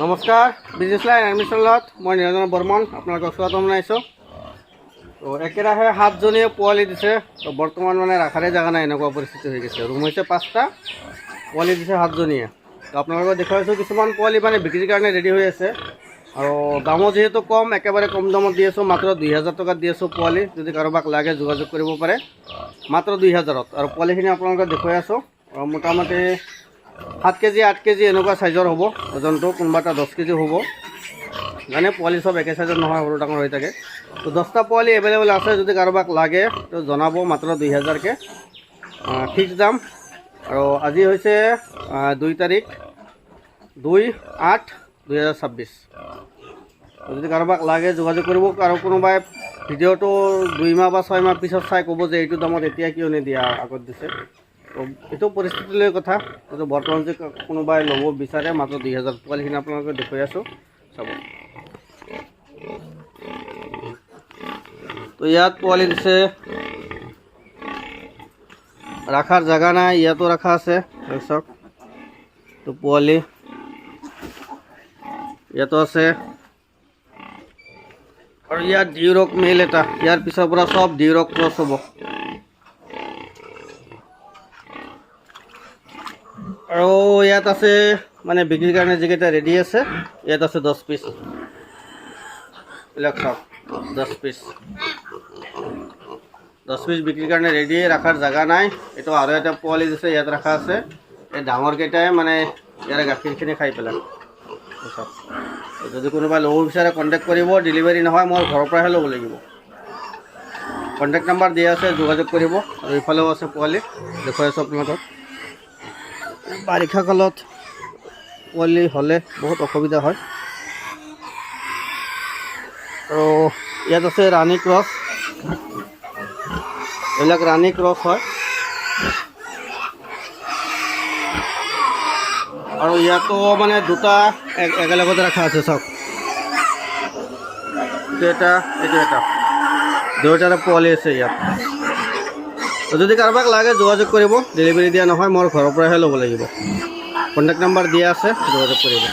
নমস্কাৰ, business line এডমিশ্যনত মই নিৰঞ্জন বৰ্মন আপোনালোকক স্বাগতম জনাইছোঁ। তো একেৰাহে 7জনীয়ে পোৱালি দিছে। তো বৰ্তমান মানে ৰাখাৰে জেগা নাই, এনেকুৱা পৰিস্থিতি হৈ গৈছে। ৰুম হৈছে 5টা, পোৱালি দিছে 7জনীয়ে। তো আপোনালোকক দেখুৱাইছোঁ কিছুমান পোৱালি মানে বিক্ৰীৰ কাৰণে ৰেডি হৈ আছে। আৰু দামো যিহেতু কম, একেবাৰে কম দামত দি আছোঁ, মাত্ৰ 2000 টকাত দি আছোঁ পোৱালি। যদি কাৰোবাক লাগে যোগাযোগ কৰিব পাৰে, মাত্ৰ 2000ত। আৰু পোৱালিখিনি আপোনালোকক দেখুৱাই আছোঁ। মোটামুটি 7 কেজি 8 কেজি এনেকুৱা চাইজৰ হ'ব ওজনটো, কোনোবা এটা 10 কেজি হ'ব। মানে পোৱালি চব একে চাইজৰ নহয়, সৰু ডাঙৰ হৈ থাকে। তো 10টা পোৱালি এভেইলেবল আছে, যদি কাৰোবাক লাগে তো জনাব। মাত্ৰ 2000কৈ ফিক্স দাম। আৰু আজি হৈছে 2 তাৰিখ 2/8/2026। যদি কাৰোবাক লাগে যোগাযোগ কৰিব। আৰু কোনোবাই ভিডিঅ'টো 2 মাহ বা 6 মাহ পিছত চাই ক'ব যে এইটো দামত এতিয়া কিয় নিদিয়া, আগত দিছে। তো এইটো পৰিস্থিতিলৈ কথা। কিন্তু বৰ্তমান যদি কোনোবাই ল'ব বিচাৰে, মাত্ৰ 2000। পোৱালিখিনি আপোনালোকে দেখুৱাই আছোঁ, চাব। তো ইয়াত পোৱালি দিছে, ৰাখাৰ জেগা নাই, ইয়াতো ৰাখা আছে, চাওক। তো পোৱালি ইয়াতো আছে। আৰু ইয়াত ডিউৰক মেল এটা, ইয়াৰ পিছৰ পৰা চব ডিউৰক ক্ৰছ হ'ব। আৰু ইয়াত আছে মানে বিক্ৰীৰ কাৰণে যিকেইটা ৰেডি আছে, ইয়াত আছে 10 পিচ। এইবিলাক চাওক, 10 পিচ বিক্ৰীৰ কাৰণে ৰেডি। ৰখাৰ জেগা নাই। এইটো আৰু এটা পোৱালি দিছে, ইয়াত ৰখা আছে। এই ডাঙৰকেইটাই মানে ইয়াৰে গাখীৰখিনি খাই পেলাই। চাওক, যদি কোনোবাই ল'ব বিচাৰে কণ্টেক্ট কৰিব। ডেলিভাৰী নহয়, মই ঘৰৰ পৰাহে ল'ব লাগিব। কণ্টেক্ট নাম্বাৰ দিয়া আছে, যোগাযোগ কৰিব। আৰু ইফালেও আছে পোৱালি, দেখুৱাই আছোঁ আপোনালোকক। বাৰিষা কালত পোৱালি হ'লে বহুত অসুবিধা হয়। আৰু ইয়াত আছে ৰাণী ক্ৰছ, এইবিলাক ৰাণী ক্ৰছ হয়। আৰু ইয়াতো মানে দুটা একেলগতে ৰখা আছে, চাওক। এইটো এটা দুয়োটাৰে পোৱালি আছে ইয়াত। যদি কাৰোবাক লাগে যোগাযোগ কৰিব। ডেলিভাৰী দিয়া নহয়, মোৰ ঘৰৰ পৰাহে ল'ব লাগিব। কণ্টেক্ট নাম্বাৰ দিয়া আছে, যোগাযোগ কৰিব।